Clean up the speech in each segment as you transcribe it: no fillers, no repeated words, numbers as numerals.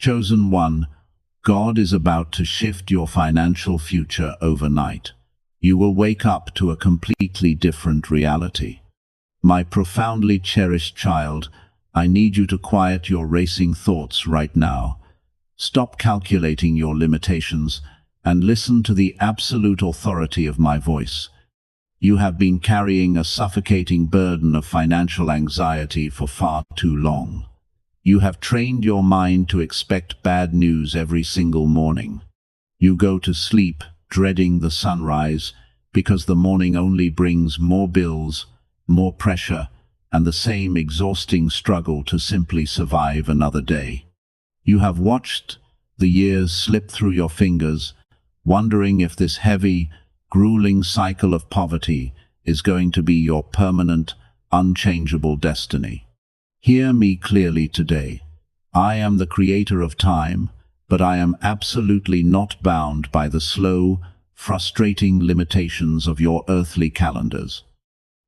Chosen one, God is about to shift your financial future overnight. You will wake up to a completely different reality. My profoundly cherished child, I need you to quiet your racing thoughts right now. Stop calculating your limitations and listen to the absolute authority of my voice. You have been carrying a suffocating burden of financial anxiety for far too long. You have trained your mind to expect bad news every single morning. You go to sleep dreading the sunrise because the morning only brings more bills, more pressure, and the same exhausting struggle to simply survive another day. You have watched the years slip through your fingers, wondering if this heavy, grueling cycle of poverty is going to be your permanent, unchangeable destiny. Hear me clearly today. I am the creator of time, but I am absolutely not bound by the slow, frustrating limitations of your earthly calendars.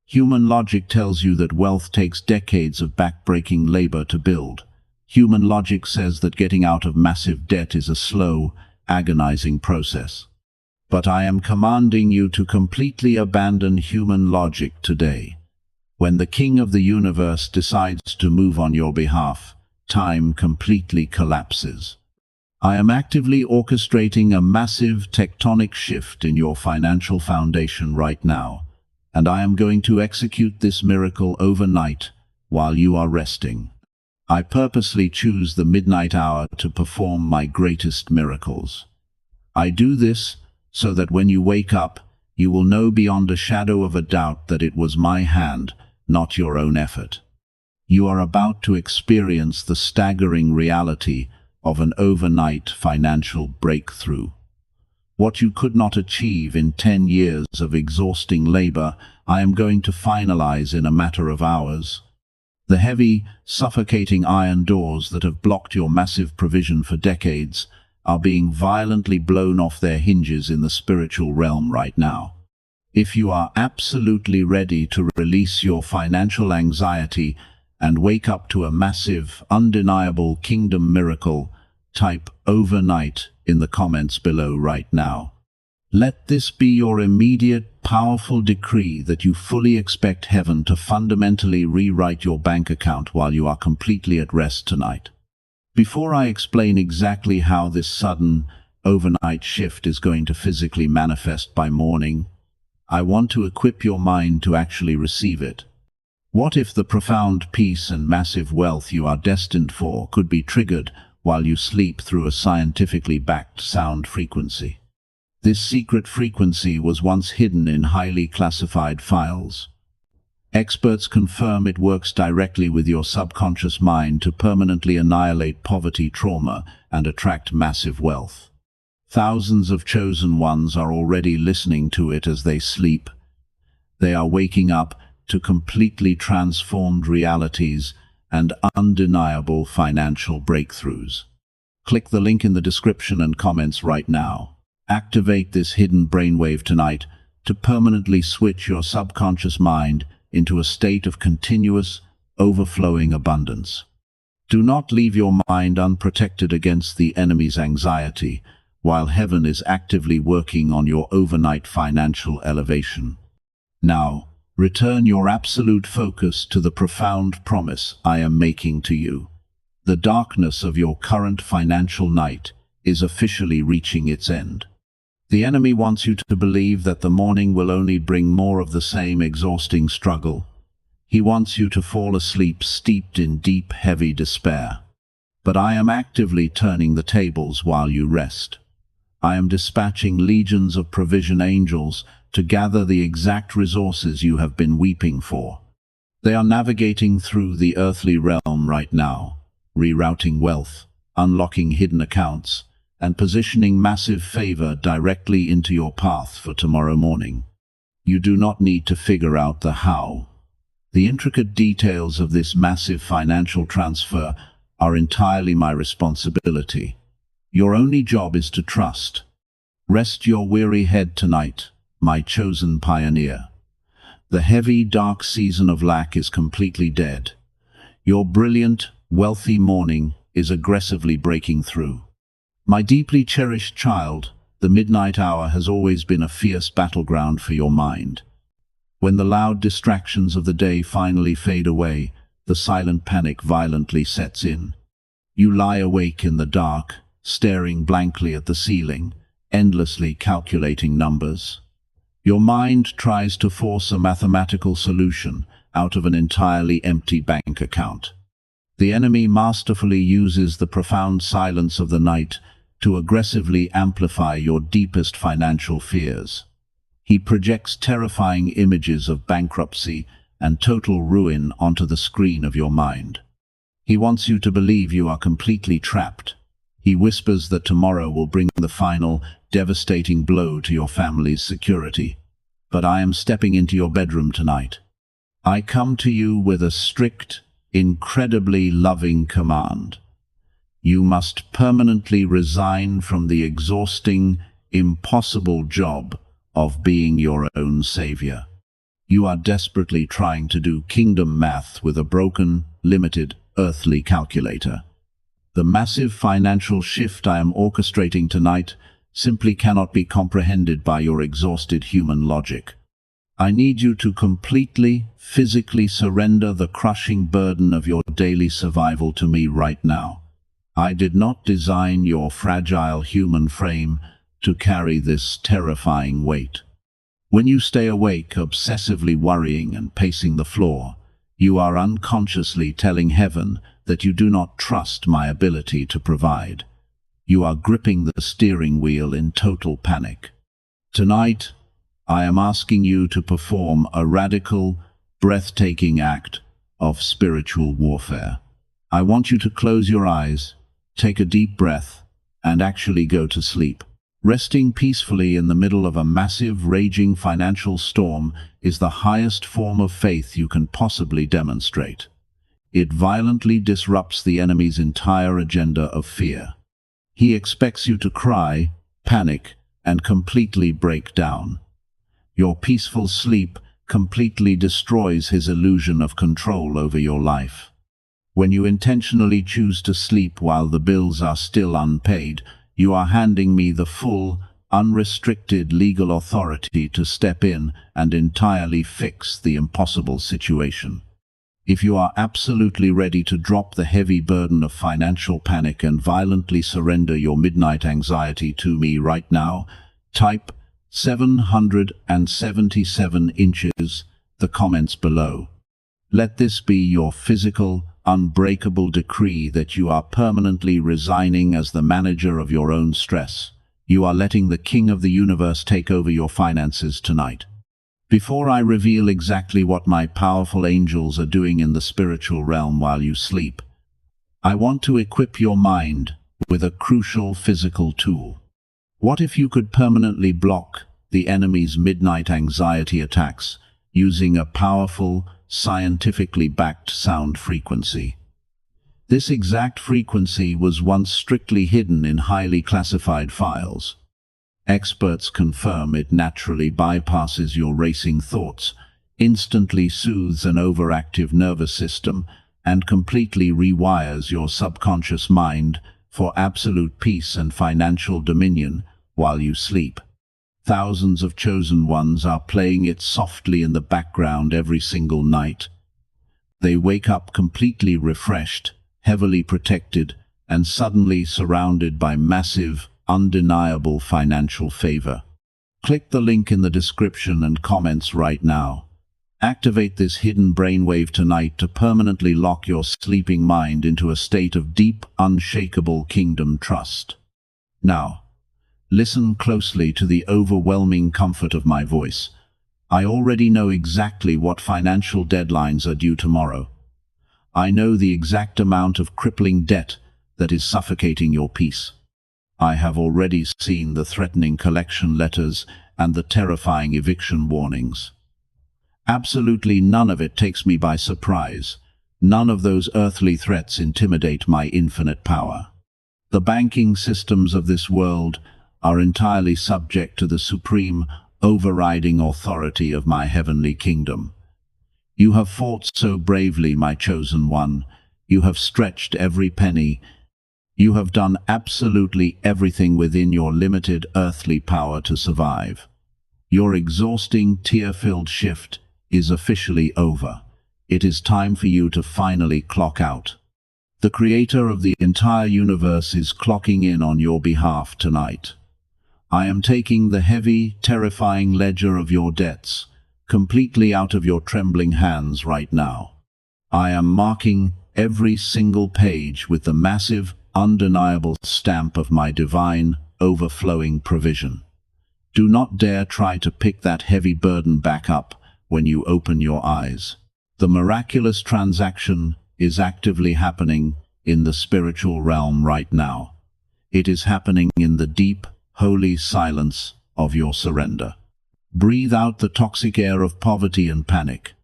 Human logic tells you that wealth takes decades of backbreaking labor to build. Human logic says that getting out of massive debt is a slow, agonizing process. But I am commanding you to completely abandon human logic today. When the King of the universe decides to move on your behalf, time completely collapses. I am actively orchestrating a massive tectonic shift in your financial foundation right now, and I am going to execute this miracle overnight while you are resting. I purposely choose the midnight hour to perform my greatest miracles. I do this so that when you wake up, you will know beyond a shadow of a doubt that it was my hand, not your own effort. You are about to experience the staggering reality of an overnight financial breakthrough. What you could not achieve in 10 years of exhausting labor, I am going to finalize in a matter of hours. The heavy, suffocating iron doors that have blocked your massive provision for decades are being violently blown off their hinges in the spiritual realm right now. If you are absolutely ready to release your financial anxiety and wake up to a massive, undeniable kingdom miracle, type overnight in the comments below right now. Let this be your immediate, powerful decree that you fully expect heaven to fundamentally rewrite your bank account while you are completely at rest tonight. Before I explain exactly how this sudden, overnight shift is going to physically manifest by morning, I want to equip your mind to actually receive it. What if the profound peace and massive wealth you are destined for could be triggered while you sleep through a scientifically backed sound frequency? This secret frequency was once hidden in highly classified files. Experts confirm it works directly with your subconscious mind to permanently annihilate poverty, trauma, and attract massive wealth. Thousands of chosen ones are already listening to it as they sleep. They are waking up to completely transformed realities and undeniable financial breakthroughs. Click the link in the description and comments right now. Activate this hidden brainwave tonight to permanently switch your subconscious mind into a state of continuous, overflowing abundance. Do not leave your mind unprotected against the enemy's anxiety, while heaven is actively working on your overnight financial elevation. Now, return your absolute focus to the profound promise I am making to you. The darkness of your current financial night is officially reaching its end. The enemy wants you to believe that the morning will only bring more of the same exhausting struggle. He wants you to fall asleep steeped in deep, heavy despair. But I am actively turning the tables while you rest. I am dispatching legions of provision angels to gather the exact resources you have been weeping for. They are navigating through the earthly realm right now, rerouting wealth, unlocking hidden accounts, and positioning massive favor directly into your path for tomorrow morning. You do not need to figure out the how. The intricate details of this massive financial transfer are entirely my responsibility. Your only job is to trust. Rest your weary head tonight, my chosen pioneer. The heavy, dark season of lack is completely dead. Your brilliant, wealthy morning is aggressively breaking through. My deeply cherished child, the midnight hour has always been a fierce battleground for your mind. When the loud distractions of the day finally fade away, the silent panic violently sets in. You lie awake in the dark, staring blankly at the ceiling, endlessly calculating numbers. Your mind tries to force a mathematical solution out of an entirely empty bank account. The enemy masterfully uses the profound silence of the night to aggressively amplify your deepest financial fears. He projects terrifying images of bankruptcy and total ruin onto the screen of your mind. He wants you to believe you are completely trapped. He whispers that tomorrow will bring the final, devastating blow to your family's security. But I am stepping into your bedroom tonight. I come to you with a strict, incredibly loving command. You must permanently resign from the exhausting, impossible job of being your own savior. You are desperately trying to do kingdom math with a broken, limited, earthly calculator. The massive financial shift I am orchestrating tonight simply cannot be comprehended by your exhausted human logic. I need you to completely, physically surrender the crushing burden of your daily survival to me right now. I did not design your fragile human frame to carry this terrifying weight. When you stay awake, obsessively worrying and pacing the floor, you are unconsciously telling heaven that you do not trust my ability to provide. You are gripping the steering wheel in total panic. Tonight, I am asking you to perform a radical, breathtaking act of spiritual warfare. I want you to close your eyes, take a deep breath, and actually go to sleep. Resting peacefully in the middle of a massive, raging financial storm is the highest form of faith you can possibly demonstrate. It violently disrupts the enemy's entire agenda of fear. He expects you to cry, panic, and completely break down. Your peaceful sleep completely destroys his illusion of control over your life. When you intentionally choose to sleep while the bills are still unpaid, you are handing me the full, unrestricted legal authority to step in and entirely fix the impossible situation. If you are absolutely ready to drop the heavy burden of financial panic and violently surrender your midnight anxiety to me right now, type 777 inches, the comments below. Let this be your physical, unbreakable decree that you are permanently resigning as the manager of your own stress. You are letting the King of the universe take over your finances tonight. Before I reveal exactly what my powerful angels are doing in the spiritual realm while you sleep, I want to equip your mind with a crucial physical tool. What if you could permanently block the enemy's midnight anxiety attacks using a powerful, scientifically backed sound frequency? This exact frequency was once strictly hidden in highly classified files. Experts confirm it naturally bypasses your racing thoughts, instantly soothes an overactive nervous system, and completely rewires your subconscious mind for absolute peace and financial dominion while you sleep. Thousands of chosen ones are playing it softly in the background every single night. They wake up completely refreshed, heavily protected, and suddenly surrounded by massive, undeniable financial favor. Click the link in the description and comments right now. Activate this hidden brainwave tonight to permanently lock your sleeping mind into a state of deep, unshakable kingdom trust. Now, listen closely to the overwhelming comfort of my voice. I already know exactly what financial deadlines are due tomorrow. I know the exact amount of crippling debt that is suffocating your peace. I have already seen the threatening collection letters and the terrifying eviction warnings. Absolutely none of it takes me by surprise. None of those earthly threats intimidate my infinite power. The banking systems of this world are entirely subject to the supreme, overriding authority of my heavenly kingdom. You have fought so bravely, my chosen one. You have stretched every penny, You have done absolutely everything within your limited earthly power to survive. Your exhausting, tear-filled shift is officially over. It is time for you to finally clock out. The creator of the entire universe is clocking in on your behalf tonight. I am taking the heavy, terrifying ledger of your debts completely out of your trembling hands right now. I am marking every single page with the massive, undeniable stamp of my divine, overflowing provision. Do not dare try to pick that heavy burden back up when you open your eyes. The miraculous transaction is actively happening in the spiritual realm right now. It is happening in the deep, holy silence of your surrender. Breathe out the toxic air of poverty and panic.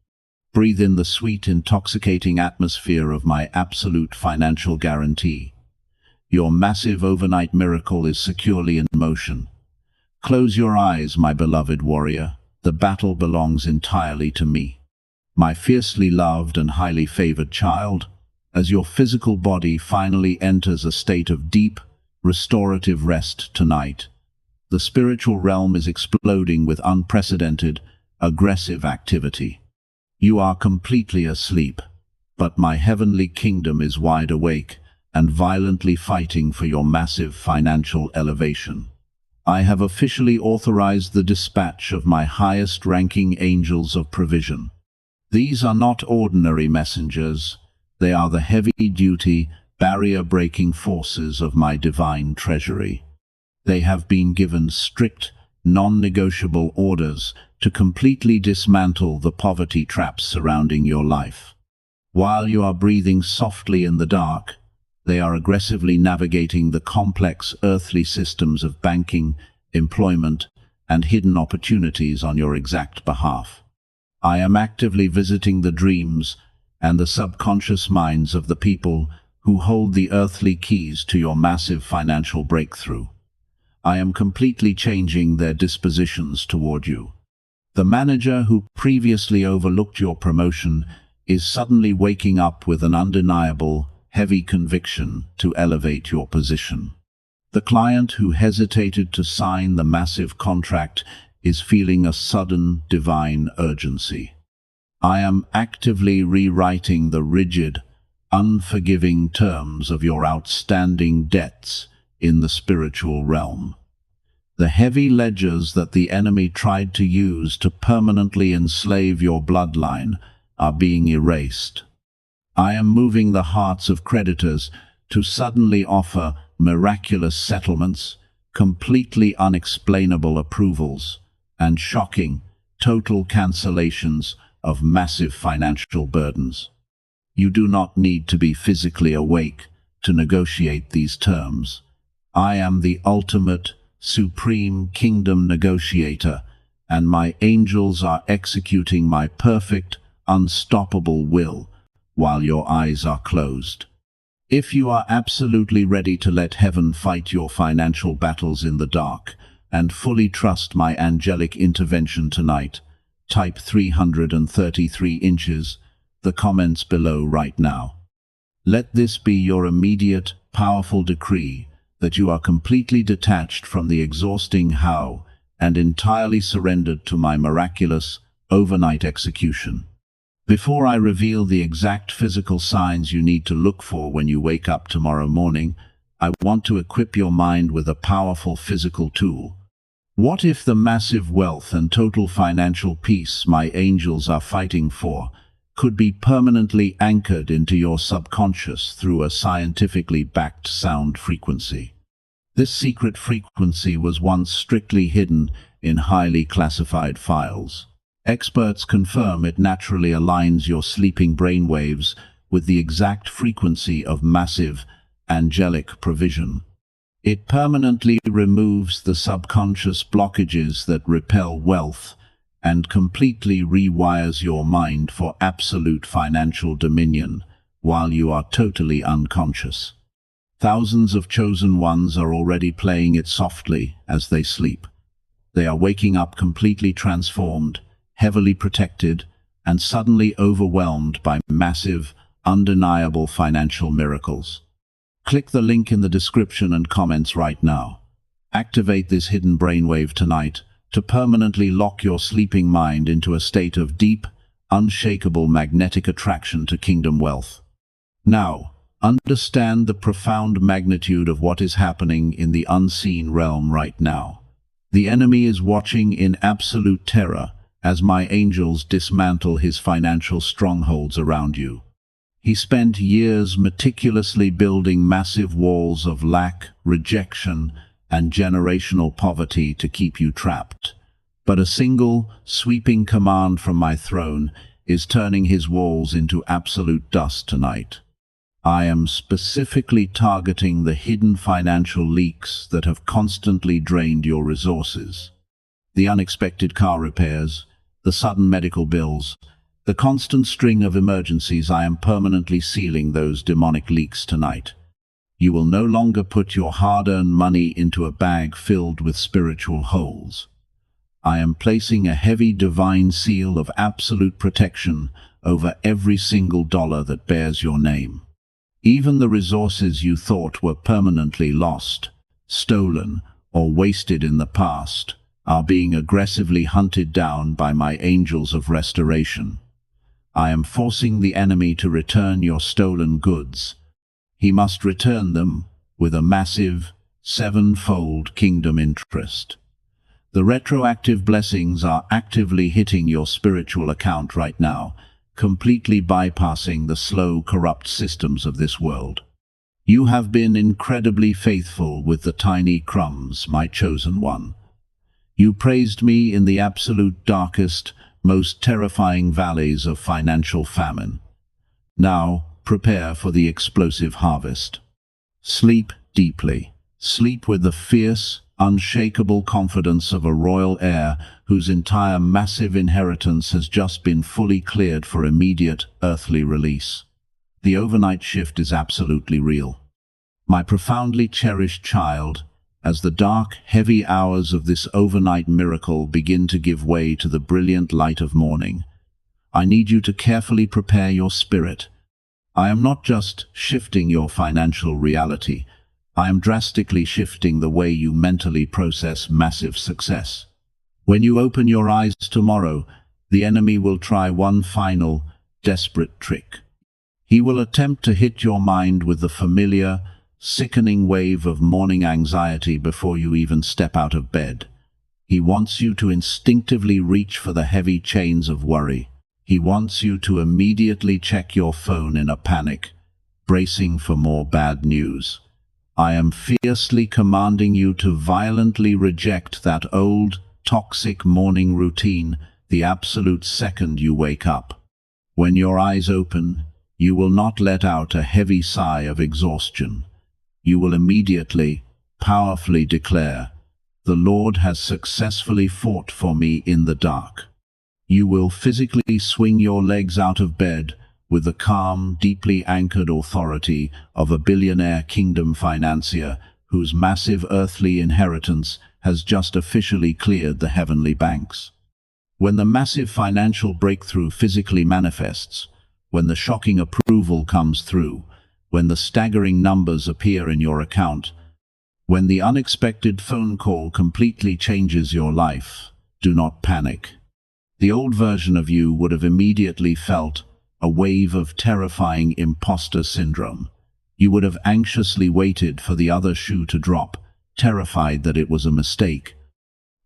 Breathe in the sweet, intoxicating atmosphere of my absolute financial guarantee. Your massive overnight miracle is securely in motion. Close your eyes, my beloved warrior. The battle belongs entirely to me. My fiercely loved and highly favored child, as your physical body finally enters a state of deep, restorative rest tonight, the spiritual realm is exploding with unprecedented, aggressive activity. You are completely asleep, but my heavenly kingdom is wide awake and violently fighting for your massive financial elevation. I have officially authorized the dispatch of my highest-ranking angels of provision. These are not ordinary messengers. They are the heavy-duty, barrier-breaking forces of my divine treasury. They have been given strict, non-negotiable orders to completely dismantle the poverty traps surrounding your life. While you are breathing softly in the dark, they are aggressively navigating the complex earthly systems of banking, employment, and hidden opportunities on your exact behalf. I am actively visiting the dreams and the subconscious minds of the people who hold the earthly keys to your massive financial breakthrough. I am completely changing their dispositions toward you. The manager who previously overlooked your promotion is suddenly waking up with an undeniable, heavy conviction to elevate your position. The client who hesitated to sign the massive contract is feeling a sudden divine urgency. I am actively rewriting the rigid, unforgiving terms of your outstanding debts in the spiritual realm. The heavy ledgers that the enemy tried to use to permanently enslave your bloodline are being erased. I am moving the hearts of creditors to suddenly offer miraculous settlements, completely unexplainable approvals, and shocking, total cancellations of massive financial burdens. You do not need to be physically awake to negotiate these terms. I am the ultimate, supreme kingdom negotiator, and my angels are executing my perfect, unstoppable will while your eyes are closed. If you are absolutely ready to let heaven fight your financial battles in the dark and fully trust my angelic intervention tonight, type 333 inches, the comments below right now. Let this be your immediate, powerful decree that you are completely detached from the exhausting how and entirely surrendered to my miraculous, overnight execution. Before I reveal the exact physical signs you need to look for when you wake up tomorrow morning, I want to equip your mind with a powerful physical tool. What if the massive wealth and total financial peace my angels are fighting for could be permanently anchored into your subconscious through a scientifically backed sound frequency? This secret frequency was once strictly hidden in highly classified files. Experts confirm it naturally aligns your sleeping brainwaves with the exact frequency of massive, angelic provision. It permanently removes the subconscious blockages that repel wealth and completely rewires your mind for absolute financial dominion while you are totally unconscious. Thousands of chosen ones are already playing it softly as they sleep. They are waking up completely transformed, heavily protected, and suddenly overwhelmed by massive, undeniable financial miracles. Click the link in the description and comments right now. Activate this hidden brainwave tonight to permanently lock your sleeping mind into a state of deep, unshakable magnetic attraction to kingdom wealth. Now, understand the profound magnitude of what is happening in the unseen realm right now. The enemy is watching in absolute terror as my angels dismantle his financial strongholds around you. He spent years meticulously building massive walls of lack, rejection, and generational poverty to keep you trapped. But a single, sweeping command from my throne is turning his walls into absolute dust tonight. I am specifically targeting the hidden financial leaks that have constantly drained your resources. The unexpected car repairs, the sudden medical bills, the constant string of emergencies. I am permanently sealing those demonic leaks tonight. You will no longer put your hard-earned money into a bag filled with spiritual holes. I am placing a heavy divine seal of absolute protection over every single dollar that bears your name. Even the resources you thought were permanently lost, stolen, or wasted in the past are being aggressively hunted down by my angels of restoration. I am forcing the enemy to return your stolen goods. He must return them with a massive, sevenfold kingdom interest. The retroactive blessings are actively hitting your spiritual account right now, completely bypassing the slow, corrupt systems of this world. You have been incredibly faithful with the tiny crumbs, my chosen one. You praised me in the absolute darkest, most terrifying valleys of financial famine. Now, prepare for the explosive harvest. Sleep deeply. Sleep with the fierce, unshakable confidence of a royal heir whose entire massive inheritance has just been fully cleared for immediate earthly release. The overnight shift is absolutely real. My profoundly cherished child, as the dark, heavy hours of this overnight miracle begin to give way to the brilliant light of morning, I need you to carefully prepare your spirit. I am not just shifting your financial reality, I am drastically shifting the way you mentally process massive success. When you open your eyes tomorrow, the enemy will try one final, desperate trick. He will attempt to hit your mind with the familiar, sickening wave of morning anxiety before you even step out of bed. He wants you to instinctively reach for the heavy chains of worry. He wants you to immediately check your phone in a panic, bracing for more bad news. I am fiercely commanding you to violently reject that old, toxic morning routine the absolute second you wake up. When your eyes open, you will not let out a heavy sigh of exhaustion. You will immediately, powerfully declare, "The Lord has successfully fought for me in the dark." You will physically swing your legs out of bed with the calm, deeply anchored authority of a billionaire kingdom financier whose massive earthly inheritance has just officially cleared the heavenly banks. When the massive financial breakthrough physically manifests, when the shocking approval comes through, when the staggering numbers appear in your account, when the unexpected phone call completely changes your life, do not panic. The old version of you would have immediately felt a wave of terrifying imposter syndrome. You would have anxiously waited for the other shoe to drop, terrified that it was a mistake.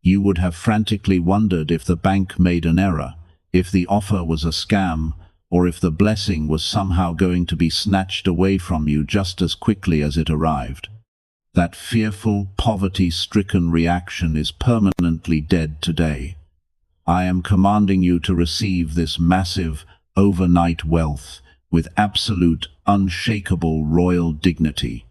You would have frantically wondered if the bank made an error, if the offer was a scam, or if the blessing was somehow going to be snatched away from you just as quickly as it arrived. That fearful, poverty-stricken reaction is permanently dead today. I am commanding you to receive this massive, overnight wealth with absolute, unshakable royal dignity.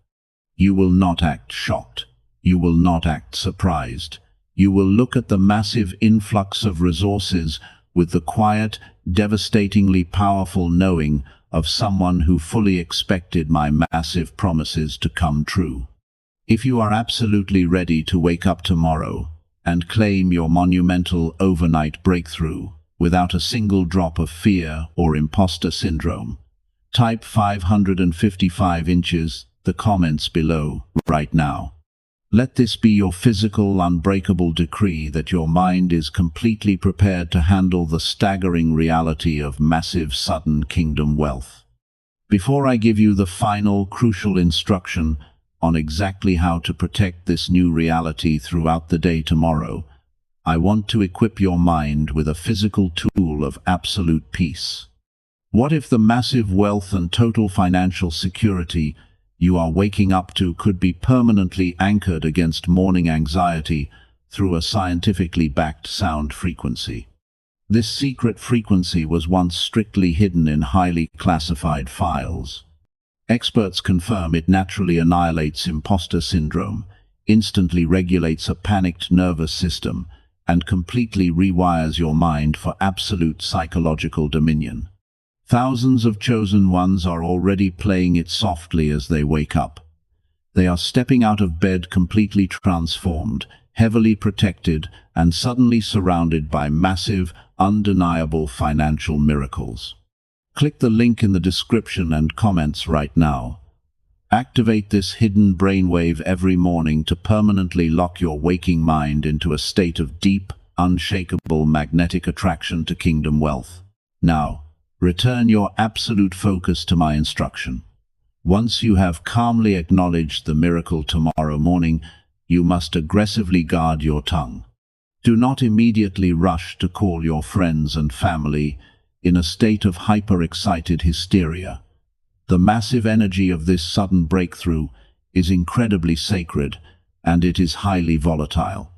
You will not act shocked. You will not act surprised. You will look at the massive influx of resources with the quiet, devastatingly powerful knowing of someone who fully expected my massive promises to come true. If you are absolutely ready to wake up tomorrow and claim your monumental overnight breakthrough without a single drop of fear or imposter syndrome, type 555 inches, the comments below right now. Let this be your physical, unbreakable decree that your mind is completely prepared to handle the staggering reality of massive, sudden kingdom wealth. Before I give you the final, crucial instruction on exactly how to protect this new reality throughout the day tomorrow, I want to equip your mind with a physical tool of absolute peace. What if the massive wealth and total financial security you are waking up to could be permanently anchored against morning anxiety through a scientifically backed sound frequency? This secret frequency was once strictly hidden in highly classified files. Experts confirm it naturally annihilates imposter syndrome, instantly regulates a panicked nervous system, and completely rewires your mind for absolute psychological dominion. Thousands of chosen ones are already playing it softly as they wake up. They are stepping out of bed completely transformed, heavily protected, and suddenly surrounded by massive, undeniable financial miracles. Click the link in the description and comments right now. Activate this hidden brainwave every morning to permanently lock your waking mind into a state of deep, unshakable magnetic attraction to kingdom wealth. Now, return your absolute focus to my instruction. Once you have calmly acknowledged the miracle tomorrow morning, you must aggressively guard your tongue. Do not immediately rush to call your friends and family in a state of hyper-excited hysteria. The massive energy of this sudden breakthrough is incredibly sacred, and it is highly volatile.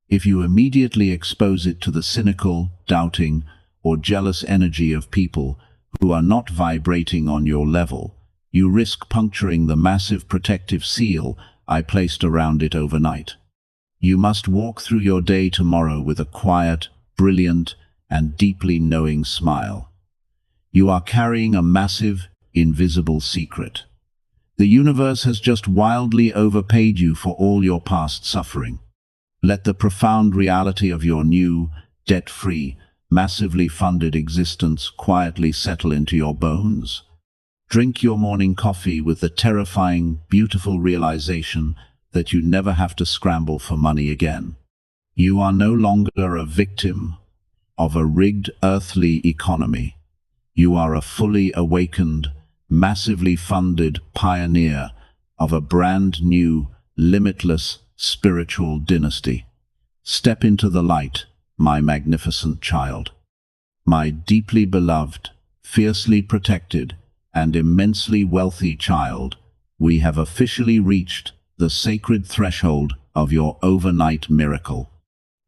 If you immediately expose it to the cynical, doubting, or jealous energy of people who are not vibrating on your level, you risk puncturing the massive protective seal I placed around it overnight. You must walk through your day tomorrow with a quiet, brilliant, and deeply knowing smile. You are carrying a massive, invisible secret. The universe has just wildly overpaid you for all your past suffering. Let the profound reality of your new, debt-free, massively funded existence quietly settle into your bones. Drink your morning coffee with the terrifying, beautiful realization that you never have to scramble for money again. You are no longer a victim of a rigged earthly economy. You are a fully awakened, massively funded pioneer of a brand new, limitless spiritual dynasty. Step into the light, my magnificent child. My deeply beloved, fiercely protected, and immensely wealthy child, we have officially reached the sacred threshold of your overnight miracle.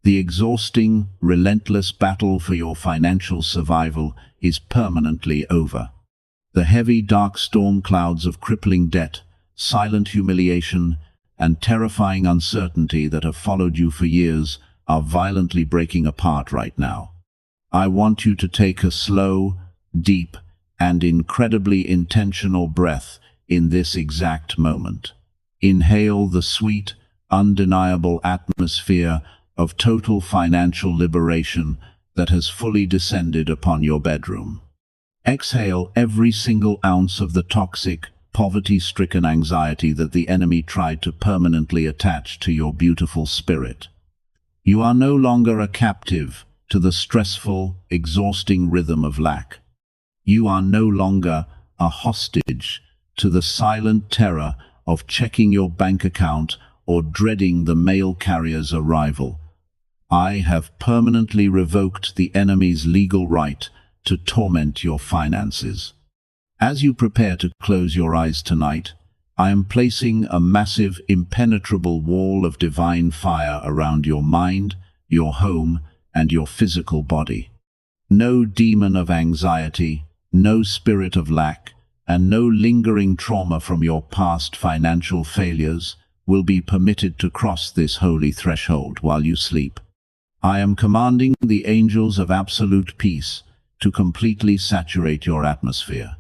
The exhausting, relentless battle for your financial survival is permanently over. The heavy, dark storm clouds of crippling debt, silent humiliation, and terrifying uncertainty that have followed you for years are violently breaking apart right now. I want you to take a slow, deep, and incredibly intentional breath in this exact moment. Inhale the sweet, undeniable atmosphere of total financial liberation that has fully descended upon your bedroom. Exhale every single ounce of the toxic, poverty-stricken anxiety that the enemy tried to permanently attach to your beautiful spirit. You are no longer a captive to the stressful, exhausting rhythm of lack. You are no longer a hostage to the silent terror of checking your bank account or dreading the mail carrier's arrival. I have permanently revoked the enemy's legal right to torment your finances. As you prepare to close your eyes tonight, I am placing a massive, impenetrable wall of divine fire around your mind, your home, and your physical body. No demon of anxiety, no spirit of lack, and no lingering trauma from your past financial failures will be permitted to cross this holy threshold while you sleep. I am commanding the angels of absolute peace to completely saturate your atmosphere.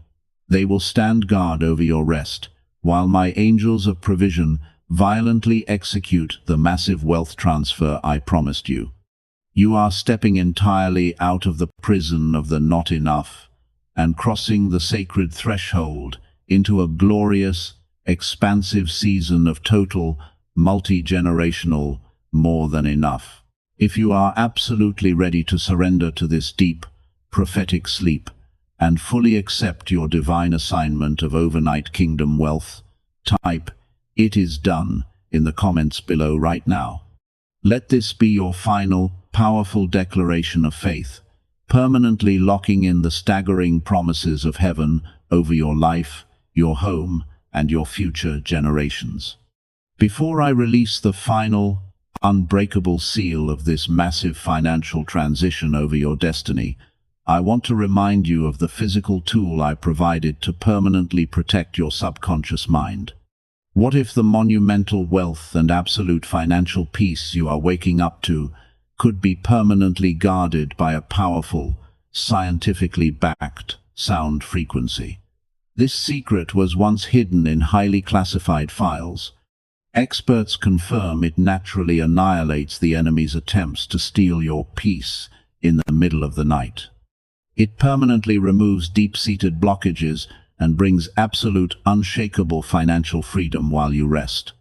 They will stand guard over your rest, while my angels of provision violently execute the massive wealth transfer I promised you. You are stepping entirely out of the prison of the not enough and crossing the sacred threshold into a glorious, expansive season of total, multi-generational, more than enough. If you are absolutely ready to surrender to this deep, prophetic sleep and fully accept your divine assignment of overnight kingdom wealth, type "It is done" in the comments below right now. Let this be your final, powerful declaration of faith, permanently locking in the staggering promises of heaven over your life, your home, and your future generations. Before I release the final, unbreakable seal of this massive financial transition over your destiny, I want to remind you of the physical tool I provided to permanently protect your subconscious mind. What if the monumental wealth and absolute financial peace you are waking up to could be permanently guarded by a powerful, scientifically backed sound frequency? This secret was once hidden in highly classified files. Experts confirm it naturally annihilates the enemy's attempts to steal your peace in the middle of the night. It permanently removes deep-seated blockages and brings absolute, unshakable financial freedom while you rest.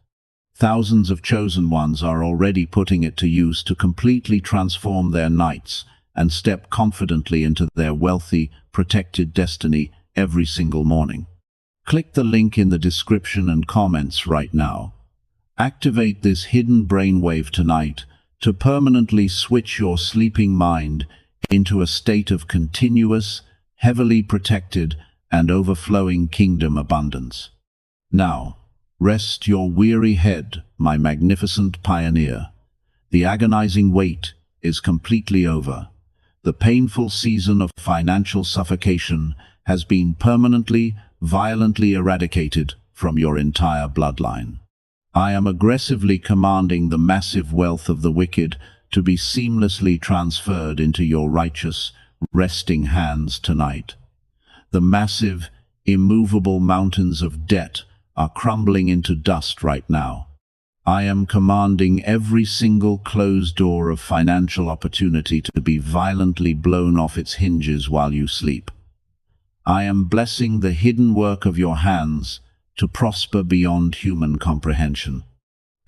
Thousands of chosen ones are already putting it to use to completely transform their nights and step confidently into their wealthy, protected destiny every single morning. Click the link in the description and comments right now. Activate this hidden brainwave tonight to permanently switch your sleeping mind into a state of continuous, heavily protected, and overflowing kingdom abundance. Now, rest your weary head, my magnificent pioneer. The agonizing wait is completely over. The painful season of financial suffocation has been permanently, violently eradicated from your entire bloodline. I am aggressively commanding the massive wealth of the wicked to be seamlessly transferred into your righteous, resting hands tonight. The massive, immovable mountains of debt are crumbling into dust right now. I am commanding every single closed door of financial opportunity to be violently blown off its hinges while you sleep. I am blessing the hidden work of your hands to prosper beyond human comprehension.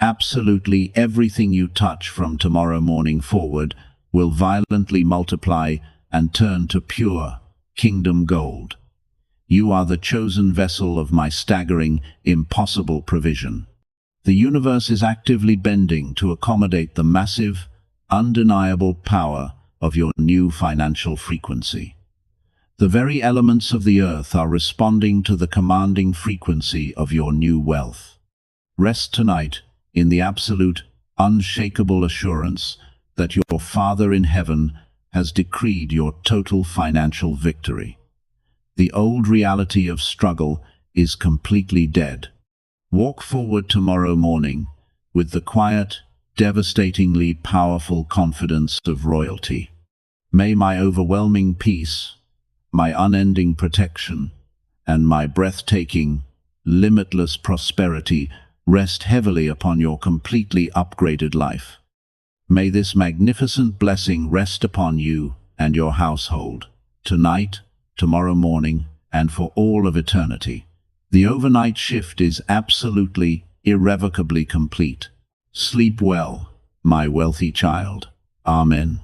Absolutely everything you touch from tomorrow morning forward will violently multiply and turn to pure kingdom gold. You are the chosen vessel of my staggering, impossible provision. The universe is actively bending to accommodate the massive, undeniable power of your new financial frequency. The very elements of the earth are responding to the commanding frequency of your new wealth. Rest tonight in the absolute, unshakable assurance that your Father in heaven has decreed your total financial victory. The old reality of struggle is completely dead. Walk forward tomorrow morning with the quiet, devastatingly powerful confidence of royalty. May my overwhelming peace, my unending protection, and my breathtaking, limitless prosperity rest heavily upon your completely upgraded life. May this magnificent blessing rest upon you and your household, tonight, tomorrow morning, and for all of eternity. The overnight shift is absolutely, irrevocably complete. Sleep well, my wealthy child. Amen.